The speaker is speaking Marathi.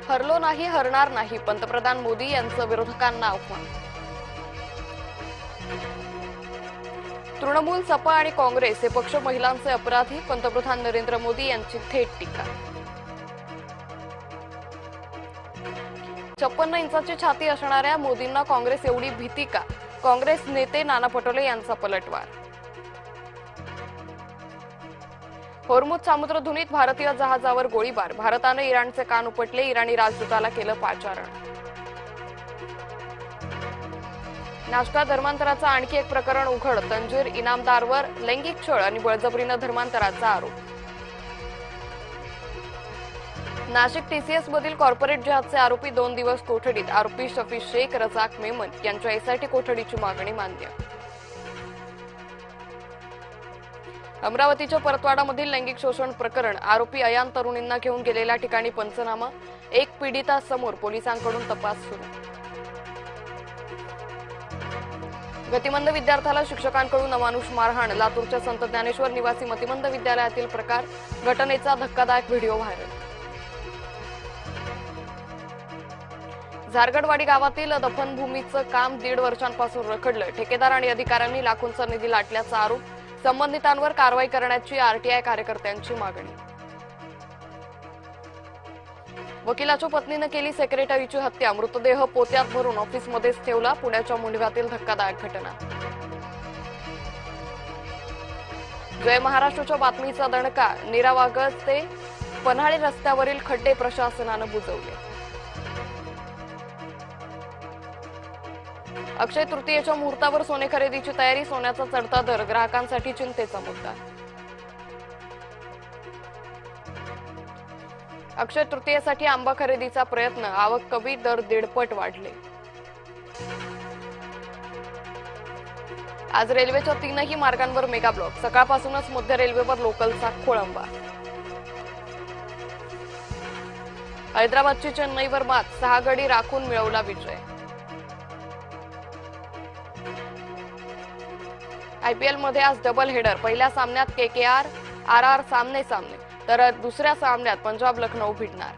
हरलो नाही, हरणार नाही, पंतप्रधान मोदी यांचं विरोधकांना आव्हान. तृणमूल, सपा आणि काँग्रेस हे पक्ष महिलांचे अपराधी, पंतप्रधान नरेंद्र मोदी यांची थेट टीका. 56 इंचाची छाती असणाऱ्या मोदींना काँग्रेस एवढी भीती का? काँग्रेस नेते नाना पटोले यांचा पलटवार. होर्मुझ सामुद्रधुनीत भारतीय जहाजावर गोळीबार, भारताने इराणचे कान उपटले, इराणी राजदूताला केलं पाचारण. नाश्ता धर्मांतराचा आणखी एक प्रकरण उघड, तंजीर इनामदारवर लैंगिक छळ आणि बळजबरीनं धर्मांतराचा आरोप. नाशिक टीसीएस मधील कॉर्पोरेट जहाजचे आरोपी 2 दिवस कोठडीत, आरोपी शफी शेख, रजाक मेमन यांच्या एसआयटी कोठडीची मागणी मान्य. अमरावतीच्या परतवाडामधील लैंगिक शोषण प्रकरण, आरोपी अयान तरुणींना घेऊन गेलेल्या ठिकाणी पंचनामा, एक पीडिता समोर, पोलिसांकडून तपास सुरू. गतिमंद विद्यार्थ्याला शिक्षकांकडून अमानुष मारहाण, लातूरच्या संत ज्ञानेश्वर निवासी मतिमंद विद्यालयातील प्रकार, घटनेचा धक्कादायक व्हिडिओ व्हायरल. झारगडवाडी गावातील दफनभूमीचं काम 1.5 वर्षांपासून रखडलं, ठेकेदार आणि अधिकाऱ्यांनी लाखोंचा निधी लाटल्याचा आरोप, संबंधितांवर कारवाई करण्याची आरटीआय कार्यकर्त्यांची मागणी. वकिलाच्या पत्नीनं केली सेक्रेटरीची हत्या, मृतदेह पोत्यात भरून ऑफिसमध्येच ठेवला, पुण्याच्या मुंढव्यातील धक्कादायक घटना. जय महाराष्ट्राच्या बातमीचा दणका, नीरावागज ते पन्हाळे रस्त्यावरील खड्डे प्रशासनानं बुजवले. अक्षय तृतीयेच्या मुहूर्तावर सोने खरेदीची तयारी, सोन्याचा चढता दर ग्राहकांसाठी चिंतेचा मुद्दा. अक्षय तृतीयेसाठी आंबा खरेदीचा प्रयत्न, आवक कमी, दर 1.5 पट वाढले. आज रेल्वेच्या 3ही मार्गांवर मेगा ब्लॉक, सकाळपासूनच मध्य रेल्वेवर लोकलचा खोळंबा. हैदराबादची चेन्नईवर मात, 6 गडी राखून मिळवला विजय. आयपीएल मध्ये आज डबल हेडर, पहिल्या सामन्यात केकेआर आरआर सामने तर दुसऱ्या सामन्यात पंजाब लखनौ भिडणार.